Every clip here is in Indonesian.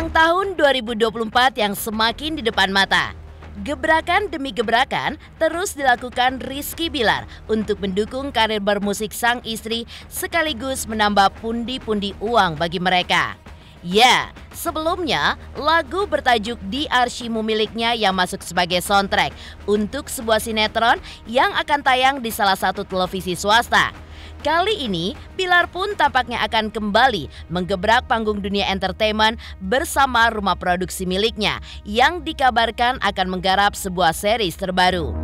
Menjelang tahun 2024 yang semakin di depan mata, gebrakan demi gebrakan terus dilakukan Rizky Bilar untuk mendukung karir bermusik sang istri sekaligus menambah pundi-pundi uang bagi mereka. Ya, sebelumnya lagu bertajuk Di Arsyimu miliknya yang masuk sebagai soundtrack untuk sebuah sinetron yang akan tayang di salah satu televisi swasta. Kali ini, Bilar pun tampaknya akan kembali menggebrak panggung dunia entertainment bersama rumah produksi miliknya yang dikabarkan akan menggarap sebuah series terbaru.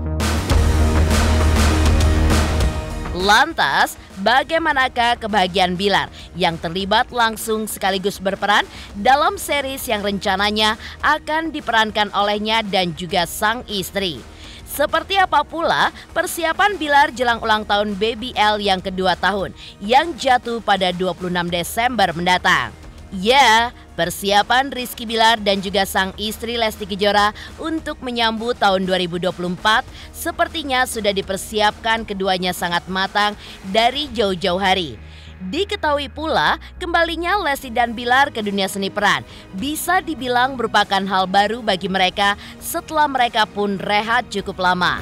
Lantas, bagaimanakah kebahagiaan Bilar yang terlibat langsung sekaligus berperan dalam series yang rencananya akan diperankan olehnya dan juga sang istri? Seperti apa pula persiapan Bilar jelang ulang tahun Baby L yang kedua tahun yang jatuh pada 26 Desember mendatang. Ya, persiapan Rizky Bilar dan juga sang istri Lesti Kejora untuk menyambut tahun 2024 sepertinya sudah dipersiapkan keduanya sangat matang dari jauh-jauh hari. Diketahui pula kembalinya Lesti dan Bilar ke dunia seni peran bisa dibilang merupakan hal baru bagi mereka setelah mereka pun rehat cukup lama.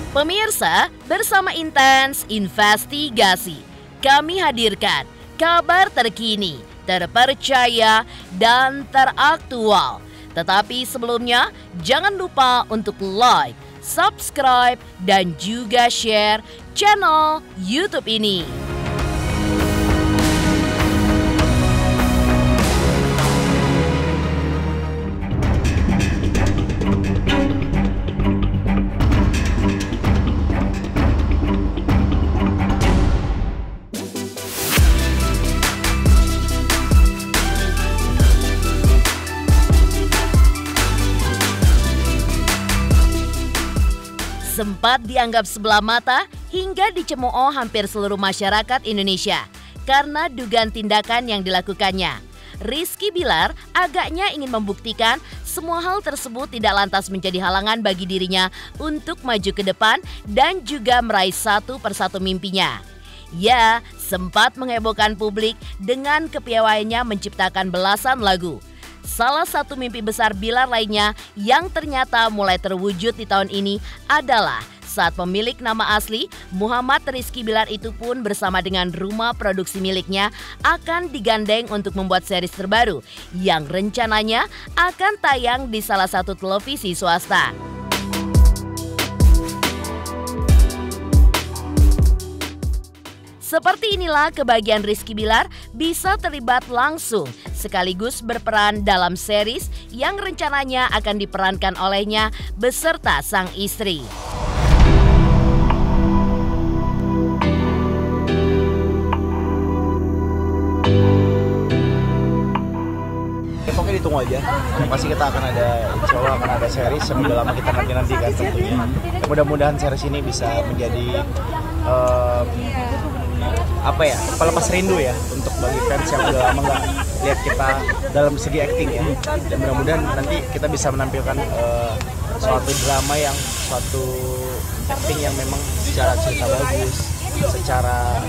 Pemirsa, bersama Intens Investigasi, kami hadirkan kabar terkini, terpercaya, dan teraktual. Tetapi sebelumnya, jangan lupa untuk like, subscribe, dan juga share channel YouTube ini. Sempat dianggap sebelah mata hingga dicemooh hampir seluruh masyarakat Indonesia karena dugaan tindakan yang dilakukannya. Rizky Bilar agaknya ingin membuktikan semua hal tersebut tidak lantas menjadi halangan bagi dirinya untuk maju ke depan dan juga meraih satu persatu mimpinya. Ya, sempat menghebohkan publik dengan kepiawaiannya menciptakan belasan lagu. Salah satu mimpi besar Bilar lainnya yang ternyata mulai terwujud di tahun ini adalah saat pemilik nama asli Muhammad Rizky Bilar itu pun bersama dengan rumah produksi miliknya akan digandeng untuk membuat series terbaru yang rencananya akan tayang di salah satu televisi swasta. Seperti inilah kebahagiaan Rizky Bilar bisa terlibat langsung sekaligus berperan dalam series yang rencananya akan diperankan olehnya beserta sang istri. Pokoknya ditunggu aja, yang pasti kita akan ada, insya Allah akan ada series yang udah lama kita nanti-nantikan tentunya. Mudah-mudahan series ini bisa menjadi pelepas rindu ya untuk bagi fans yang udah lama nggak lihat kita dalam segi acting ya. Dan mudah-mudahan nanti kita bisa menampilkan suatu drama yang suatu acting yang memang secara cerita bagus, secara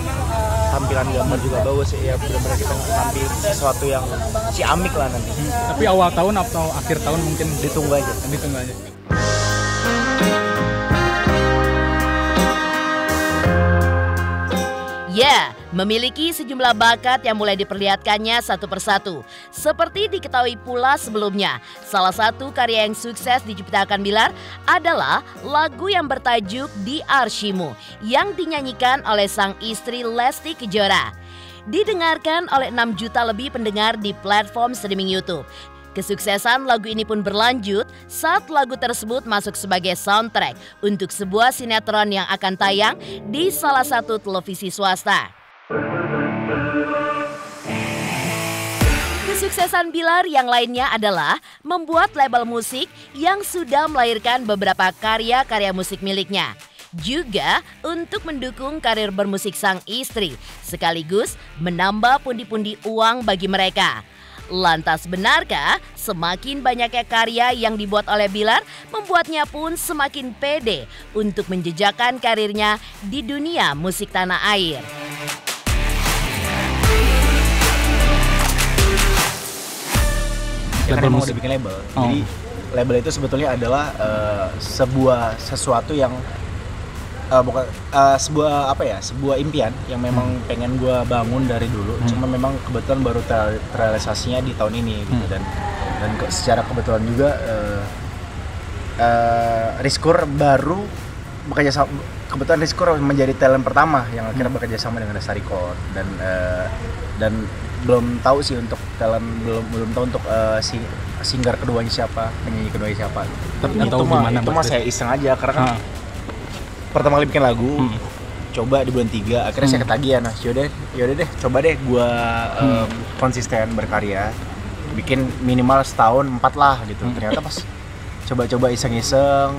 tampilan gambar juga bagus ya. Benar-benar kita tampil sesuatu yang ciamik lah nanti. Tapi awal tahun atau akhir tahun mungkin ditunggu aja. Ditunggu aja. Ya, memiliki sejumlah bakat yang mulai diperlihatkannya satu persatu. Seperti diketahui pula sebelumnya, salah satu karya yang sukses diciptakan Bilar adalah lagu yang bertajuk Di Arsyimu yang dinyanyikan oleh sang istri Lesti Kejora. Didengarkan oleh 6 juta lebih pendengar di platform streaming YouTube. Kesuksesan lagu ini pun berlanjut saat lagu tersebut masuk sebagai soundtrack untuk sebuah sinetron yang akan tayang di salah satu televisi swasta. Kesuksesan Bilar yang lainnya adalah membuat label musik yang sudah melahirkan beberapa karya-karya musik miliknya. Juga untuk mendukung karir bermusik sang istri, sekaligus menambah pundi-pundi uang bagi mereka. Lantas benarkah semakin banyaknya karya yang dibuat oleh Bilar membuatnya pun semakin pede untuk menjejakkan karirnya di dunia musik tanah air? Kita Label memang musik. udah bikin label. Oh. Jadi label itu sebetulnya adalah sesuatu yang bukan sebuah impian yang memang pengen gue bangun dari dulu. Cuma memang kebetulan baru terrealisasinya di tahun ini gitu. Dan secara kebetulan juga Rizkur baru bekerja sama. Kebetulan Rizkur menjadi talent pertama yang akhirnya bekerja sama dengan Resta Record dan belum tahu sih untuk talent, belum tahu untuk singer keduanya siapa, penyanyi keduanya siapa. Tapi nggak tahu gimana itu mah saya iseng aja karena kan pertama kali bikin lagu, coba di bulan 3, akhirnya saya ketagihan. Nah, yaudah deh, coba deh gua konsisten berkarya, bikin minimal setahun 4 lah gitu. Ternyata pas coba-coba iseng-iseng,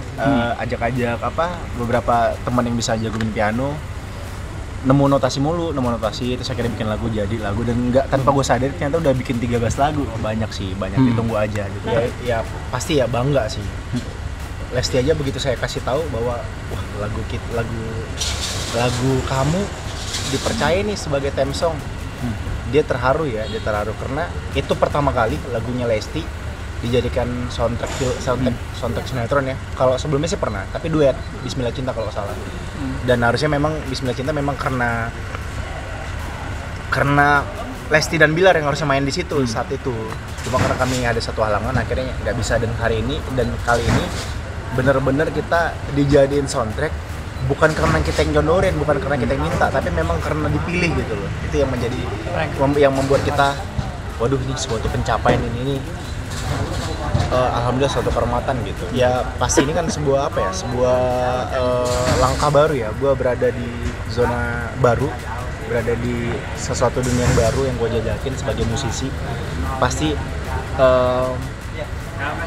ajak-ajak beberapa teman yang bisa jagoin piano, nemu notasi, terus akhirnya bikin lagu, jadi lagu. Dan nggak tanpa gue sadar ternyata udah bikin 13 lagu. Banyak ditunggu aja gitu. Ya pasti ya bangga sih. Lesti aja begitu saya kasih tahu bahwa wah lagu kamu dipercaya nih sebagai theme song, dia terharu karena itu pertama kali lagunya Lesti dijadikan soundtrack sinetron ya. Kalau sebelumnya sih pernah, tapi duet Bismillah Cinta kalau nggak salah. Dan harusnya memang Bismillah Cinta memang karena Lesti dan Bilar yang harusnya main di situ saat itu. Cuma karena kami ada satu halangan akhirnya nggak bisa, dan kali ini bener-bener kita dijadiin soundtrack bukan karena kita yang jodohin, bukan karena kita yang minta, tapi memang karena dipilih gitu loh. Itu yang yang membuat kita, waduh ini suatu pencapaian ini. Alhamdulillah suatu kehormatan gitu. Ya pasti ini kan sebuah langkah baru ya. Gue berada di zona baru, berada di sesuatu dunia yang baru yang gue jajakin sebagai musisi. Pasti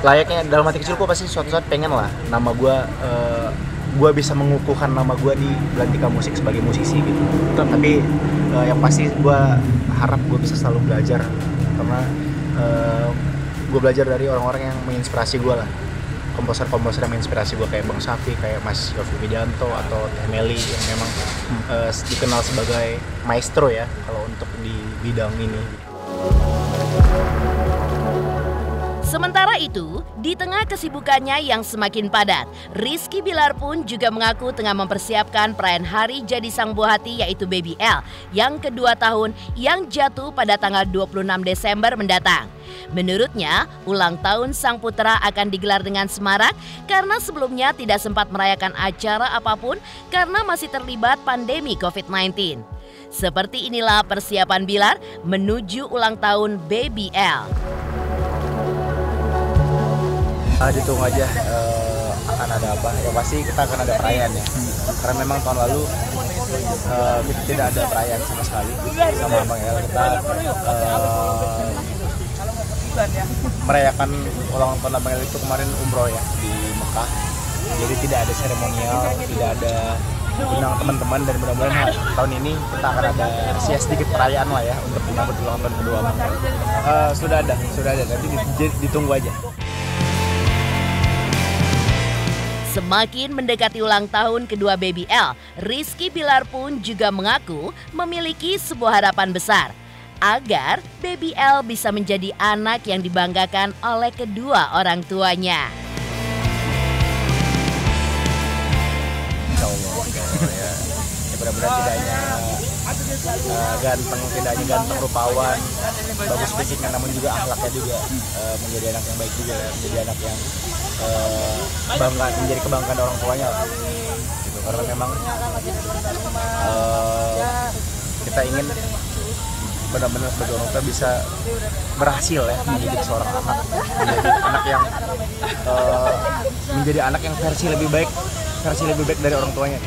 layaknya dalam hati kecil gue pasti suatu saat pengen lah nama gue bisa mengukuhkan nama gue di Belantika Musik sebagai musisi gitu. Tapi yang pasti gue harap gue bisa selalu belajar, karena gue belajar dari orang-orang yang menginspirasi gue lah, komposer-komposer yang menginspirasi gue kayak Bang Safi, kayak Mas Yofi Widianto atau Teh Meli yang memang dikenal sebagai maestro ya kalau untuk di bidang ini. Sementara itu, di tengah kesibukannya yang semakin padat, Rizky Bilar pun juga mengaku tengah mempersiapkan perayaan Hari Jadi Sang Buah Hati yaitu Baby L yang kedua tahun yang jatuh pada tanggal 26 Desember mendatang. Menurutnya, ulang tahun sang putra akan digelar dengan semarak karena sebelumnya tidak sempat merayakan acara apapun karena masih terlibat pandemi COVID-19. Seperti inilah persiapan Bilar menuju ulang tahun Baby L. Ditunggu aja akan ada apa. Ya pasti kita akan ada perayaan ya. Karena memang tahun lalu kita tidak ada perayaan sama sekali sama Abang El. Kita merayakan ulang tahun Abang El itu kemarin umroh ya di Mekah. Jadi tidak ada seremonial, tidak ada undang teman-teman, dan mudah-mudahan tahun ini kita akan ada sedikit perayaan lah ya untuk menyambut ulang tahun kedua Abang El. Sudah ada. Nanti ditunggu aja. Semakin mendekati ulang tahun kedua Baby L, Rizky Bilar pun juga mengaku memiliki sebuah harapan besar agar Baby L bisa menjadi anak yang dibanggakan oleh kedua orang tuanya. Insya Allah ya benar-benar tidak hanya ganteng rupawan, bagus fisiknya, namun juga akhlaknya juga menjadi anak yang baik juga, menjadi anak yang menjadi kebanggaan orang tuanya lah. Gitu. Karena memang kita ingin benar-benar sebagai orang tua bisa berhasil ya mendidik seorang anak, menjadi anak yang versi lebih baik dari orang tuanya.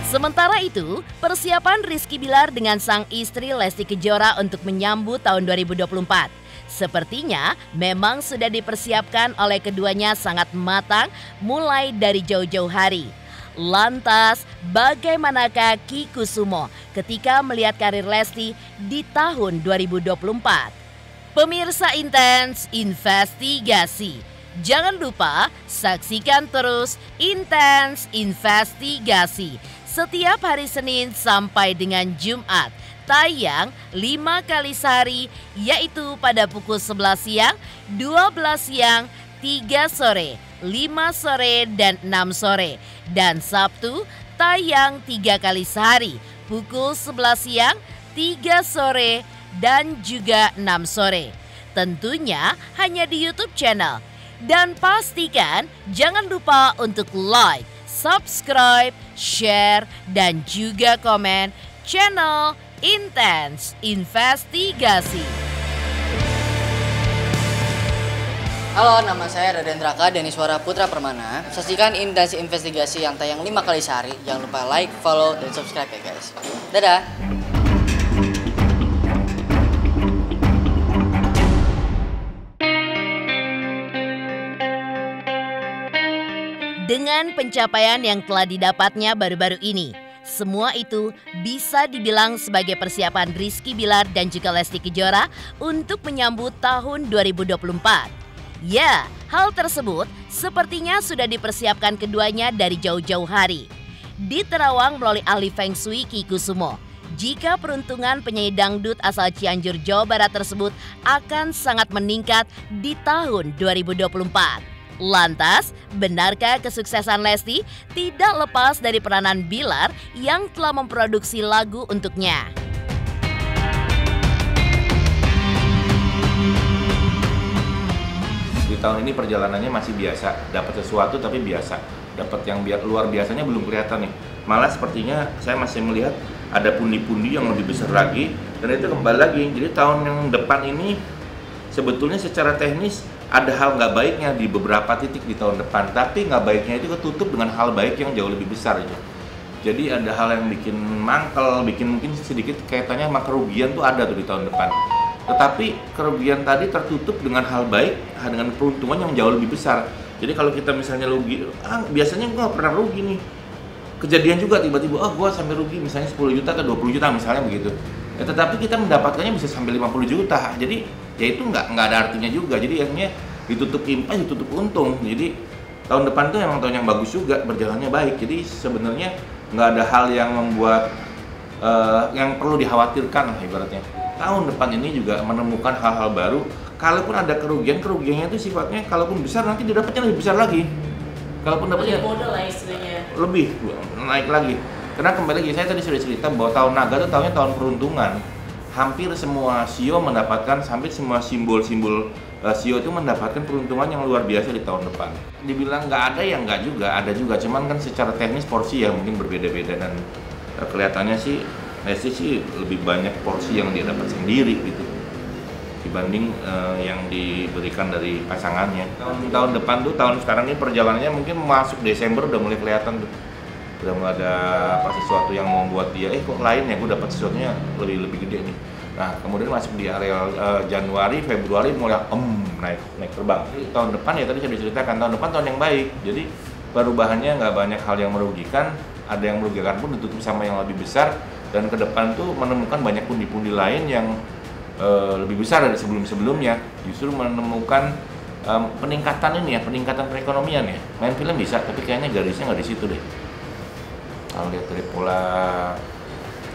Sementara itu, persiapan Rizky Bilar dengan sang istri Lesti Kejora untuk menyambut tahun 2024 sepertinya memang sudah dipersiapkan oleh keduanya sangat matang mulai dari jauh-jauh hari. Lantas, bagaimanakah Ki Kusumo ketika melihat karir Lesti di tahun 2024? Pemirsa Intens Investigasi, jangan lupa saksikan terus Intens Investigasi setiap hari Senin sampai dengan Jumat, tayang 5 kali sehari, yaitu pada pukul 11 siang, 12 siang, 3 sore, 5 sore, dan 6 sore. Dan Sabtu tayang 3 kali sehari, pukul 11 siang, 3 sore, dan juga 6 sore. Tentunya hanya di YouTube channel. Dan pastikan jangan lupa untuk like, subscribe, share, dan juga komen channel Intens Investigasi. Halo, nama saya Raden Raka Deniswara Putra Permana. Saksikan Intens Investigasi yang tayang 5 kali sehari. Jangan lupa like, follow, dan subscribe ya guys. Dadah! Dengan pencapaian yang telah didapatnya baru-baru ini, semua itu bisa dibilang sebagai persiapan Rizky Bilar dan juga Lesti Kejora untuk menyambut tahun 2024. Ya, hal tersebut sepertinya sudah dipersiapkan keduanya dari jauh-jauh hari. Di Terawang melalui ahli Feng Shui Ki Kusumo, jika peruntungan penyanyi dangdut asal Cianjur, Jawa Barat tersebut akan sangat meningkat di tahun 2024. Lantas, benarkah kesuksesan Lesti tidak lepas dari peranan Bilar yang telah memproduksi lagu untuknya? Di tahun ini perjalanannya masih biasa, dapat sesuatu tapi biasa. Dapat yang luar biasanya belum kelihatan nih. Malah sepertinya saya masih melihat ada pundi-pundi yang lebih besar lagi, dan itu kembali lagi. Jadi tahun yang depan ini sebetulnya secara teknis ada hal nggak baiknya di beberapa titik di tahun depan, tapi nggak baiknya itu ketutup dengan hal baik yang jauh lebih besar aja. Jadi ada hal yang bikin mangkel, bikin mungkin sedikit kaitannya sama kerugian tuh ada tuh di tahun depan. Tetapi kerugian tadi tertutup dengan hal baik, dengan peruntungan yang jauh lebih besar. Jadi kalau kita misalnya rugi, biasanya gue nggak pernah rugi nih. Kejadian juga tiba-tiba, gue sampai rugi misalnya 10 juta ke 20 juta misalnya begitu. Ya, tetapi kita mendapatkannya bisa sampai 50 juta. Jadi ya itu nggak ada artinya juga. Jadi akhirnya ditutup impas, ditutup untung. Jadi tahun depan tuh emang tahun yang bagus juga, berjalannya baik. Jadi sebenarnya nggak ada hal yang membuat yang perlu dikhawatirkan lah ibaratnya. Tahun depan ini juga menemukan hal-hal baru. Kalaupun ada kerugiannya itu sifatnya kalaupun besar nanti didapatnya lebih besar lagi. Kalaupun dapatnya lebih naik lagi. Karena kembali lagi saya tadi sudah cerita bahwa tahun naga itu tahunnya tahun peruntungan. Hampir semua sio mendapatkan, sampai semua simbol-simbol sio itu mendapatkan peruntungan yang luar biasa di tahun depan. Dibilang nggak ada ya nggak juga, ada juga. Cuman kan secara teknis porsi ya mungkin berbeda-beda, dan kelihatannya sih Lesti sih lebih banyak porsi yang dia dapat sendiri gitu dibanding yang diberikan dari pasangannya. Tahun depan tuh, tahun sekarang ini perjalanannya mungkin masuk Desember udah mulai kelihatan tuh. Udah mulai ada sesuatu yang membuat dia kok lain ya, gue dapat sesuatunya lebih gede nih. Nah kemudian masuk di area Januari, Februari mulai naik terbang. Tahun depan ya tadi saya diceritakan, tahun depan tahun yang baik. Jadi perubahannya nggak banyak hal yang merugikan, ada yang merugikan pun ditutup sama yang lebih besar, dan ke depan tuh menemukan banyak pundi-pundi lain yang lebih besar dari sebelum-sebelumnya. Justru menemukan peningkatan ini ya, peningkatan perekonomian ya. Main film bisa, tapi kayaknya garisnya nggak di situ deh. Kalau lihat dari pola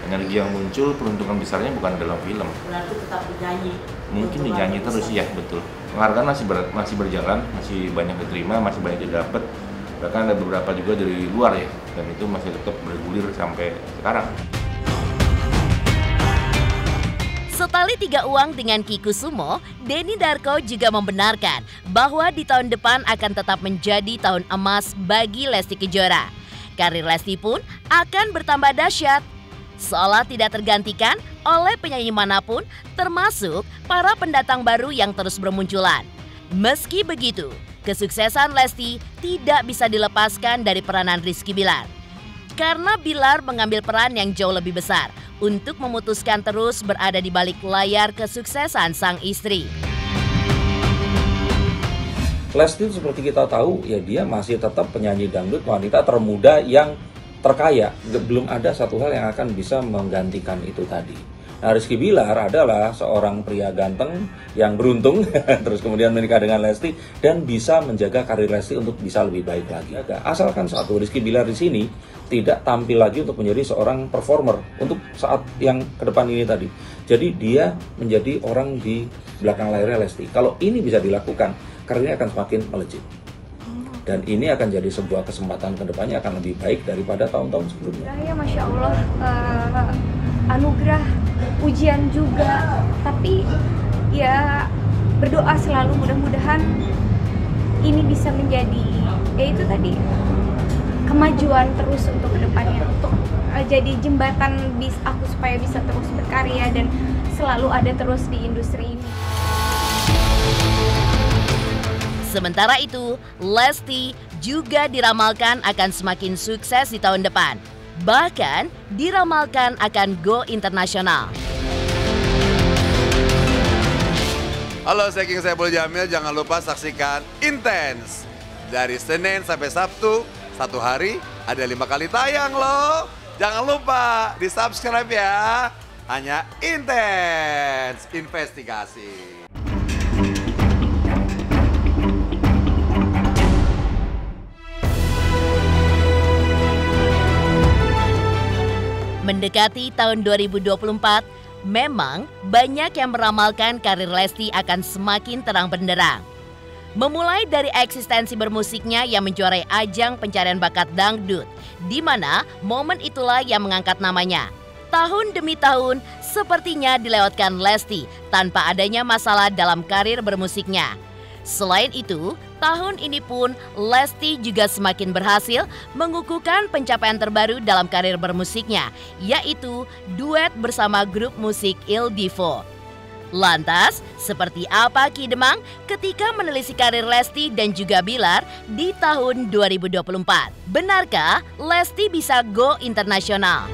energi yang muncul, peruntungan besarnya bukan dalam film. Berarti tetap dinyanyi. Mungkin dinyanyi terus ya, betul. Penghargaan masih berjalan, masih banyak diterima, masih banyak didapat. Bahkan ada beberapa juga dari luar ya, dan itu masih tetap bergulir sampai sekarang. Setali tiga uang dengan Ki Kusumo, Denny Darko juga membenarkan bahwa di tahun depan akan tetap menjadi tahun emas bagi Lesti Kejora. Karir Lesti pun akan bertambah dahsyat, seolah tidak tergantikan oleh penyanyi manapun, termasuk para pendatang baru yang terus bermunculan. Meski begitu, kesuksesan Lesti tidak bisa dilepaskan dari peranan Rizky Bilar. Karena Bilar mengambil peran yang jauh lebih besar untuk memutuskan terus berada di balik layar kesuksesan sang istri. Lesti seperti kita tahu ya, dia masih tetap penyanyi dangdut wanita termuda yang terkaya. Belum ada satu hal yang akan bisa menggantikan itu tadi. Nah, Rizky Bilar adalah seorang pria ganteng yang beruntung terus kemudian menikah dengan Lesti dan bisa menjaga karir Lesti untuk bisa lebih baik lagi. Asalkan satu, Rizky Bilar di sini tidak tampil lagi untuk menjadi seorang performer untuk saat yang ke depan ini tadi. Jadi dia menjadi orang di belakang layarnya Lesti. Kalau ini bisa dilakukan, karirnya akan semakin melejit. Dan ini akan jadi sebuah kesempatan ke depannya akan lebih baik daripada tahun-tahun sebelumnya. Ya Masya Allah, anugerah, ujian juga. Tapi ya berdoa selalu, mudah-mudahan ini bisa menjadi, ya itu tadi, kemajuan terus untuk kedepannya. Untuk jadi jembatan aku supaya bisa terus berkarya dan selalu ada terus di industri ini. Sementara itu, Lesti juga diramalkan akan semakin sukses di tahun depan. Bahkan diramalkan akan go internasional. Halo, saya King Saiful Jamil. Jangan lupa saksikan Intens. Dari Senin sampai Sabtu, satu hari ada 5 kali tayang loh. Jangan lupa di-subscribe ya. Hanya Intens Investigasi. Mendekati tahun 2024, memang banyak yang meramalkan karir Lesti akan semakin terang benderang. Memulai dari eksistensi bermusiknya yang menjuarai ajang pencarian bakat dangdut, di mana momen itulah yang mengangkat namanya. Tahun demi tahun, sepertinya dilewatkan Lesti tanpa adanya masalah dalam karir bermusiknya. Selain itu, tahun ini pun Lesti juga semakin berhasil mengukuhkan pencapaian terbaru dalam karir bermusiknya, yaitu duet bersama grup musik Il Divo. Lantas, seperti apa Ki Demang ketika menelisik karir Lesti dan juga Bilar di tahun 2024? Benarkah Lesti bisa go internasional?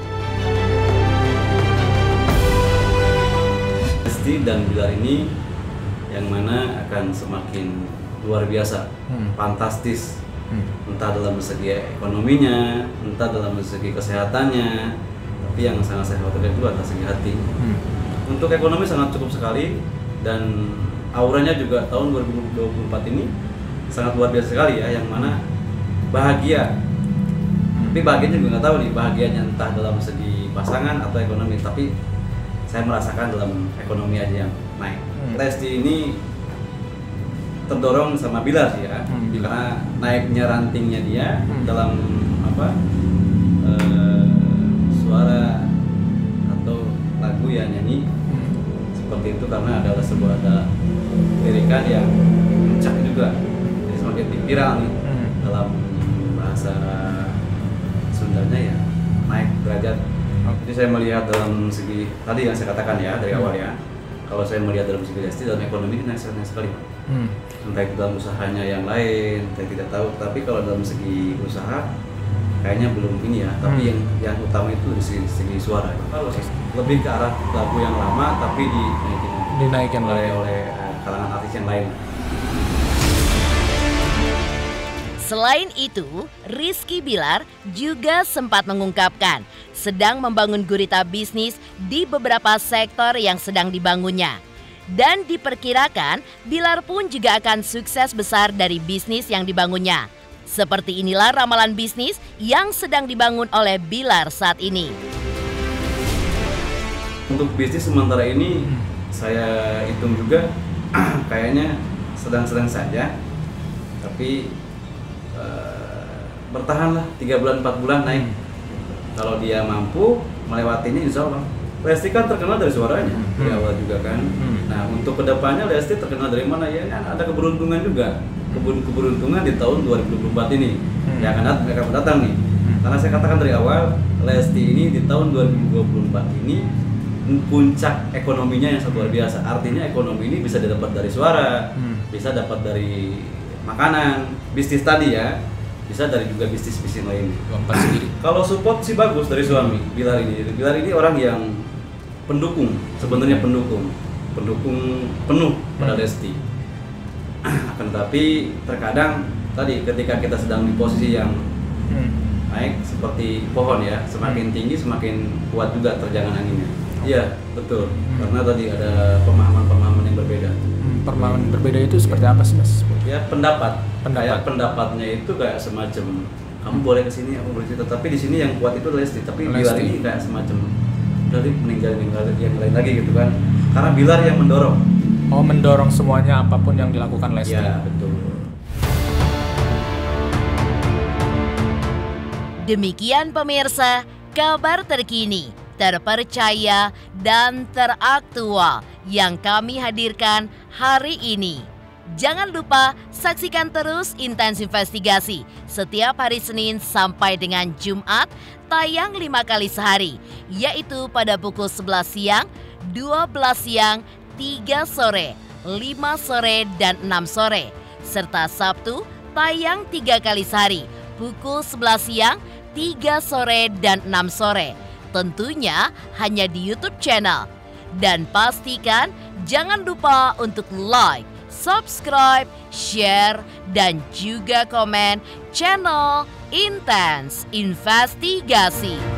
Lesti dan Bilar ini yang mana akan semakin luar biasa, fantastis, entah dalam segi ekonominya, entah dalam segi kesehatannya, tapi yang sangat saya khawatirkan itu adalah segi hati. Untuk ekonomi sangat cukup sekali dan auranya juga tahun 2024 ini sangat luar biasa sekali ya, yang mana bahagia. Tapi bahagianya juga nggak tahu nih, bahagianya entah dalam segi pasangan atau ekonomi, tapi saya merasakan dalam ekonomi aja yang naik. Lesti ini terdorong sama Bilar sih ya, karena naiknya rantingnya dia dalam suara atau lagu ya nyanyi seperti itu, karena ada sebuah lirikan yang mencak juga, jadi semakin viral nih dalam bahasa Sundanya ya, naik derajat. Jadi saya melihat dalam segi tadi yang saya katakan ya dari awal ya, kalau saya melihat dalam segi Lesti dalam ekonomi ini naik sekali. Entah itu dalam usahanya yang lain, saya tidak tahu. Tapi kalau dalam segi usaha, kayaknya belum ini ya. Tapi yang utama itu di segi suara. Kalau lebih ke arah lagu yang lama, tapi dinaikin oleh kalangan artis yang lain. Selain itu, Rizky Bilar juga sempat mengungkapkan sedang membangun gurita bisnis di beberapa sektor yang sedang dibangunnya. Dan diperkirakan Bilar pun juga akan sukses besar dari bisnis yang dibangunnya. Seperti inilah ramalan bisnis yang sedang dibangun oleh Bilar saat ini. Untuk bisnis sementara ini saya hitung juga kayaknya sedang-sedang saja. Tapi bertahanlah 3 bulan 4 bulan naik. Kalau dia mampu melewatinya, insya Allah. Lesti kan terkenal dari suaranya di awal juga kan. Nah, untuk kedepannya Lesti terkenal dari mana ya? Ada keberuntungan juga. Keberuntungan di tahun 2024 ini yang akan datang nih. Karena saya katakan dari awal, Lesti ini di tahun 2024 ini puncak ekonominya yang sangat luar biasa. Artinya ekonomi ini bisa didapat dari suara, bisa dapat dari makanan, bisnis tadi ya, bisa dari juga bisnis-bisnis lain. Kalau support sih bagus dari suami Bilar ini. Bilar ini orang yang pendukung, sebenarnya pendukung penuh pada Lesti. Akan tapi terkadang tadi ketika kita sedang di posisi yang naik seperti pohon ya, semakin tinggi semakin kuat juga terjangan anginnya. Iya, betul. Karena tadi ada pemahaman-pemahaman yang berbeda. Pemahaman berbeda itu seperti apa sih, Mas? Ya pendapat. Kayak pendapatnya itu kayak semacam kamu boleh kesini, aku boleh cerita. Tapi di sini yang kuat itu Lesti. Tapi Bilar ini kayak semacam dari meninggal yang lain lagi gitu kan. Karena Bilar yang mendorong. Oh, mendorong semuanya apapun yang dilakukan Lesti. Ya, betul. Demikian pemirsa, kabar terkini, terpercaya, dan teraktual yang kami hadirkan hari ini. Jangan lupa saksikan terus Intens Investigasi setiap hari Senin sampai dengan Jumat, tayang 5 kali sehari, yaitu pada pukul 11 siang, 12 siang, 3 sore, 5 sore, dan 6 sore. Serta Sabtu, tayang 3 kali sehari, pukul 11 siang, 3 sore, dan 6 sore. Tentunya hanya di YouTube channel. Dan pastikan jangan lupa untuk like, subscribe, share, dan juga komen channel Intens Investigasi.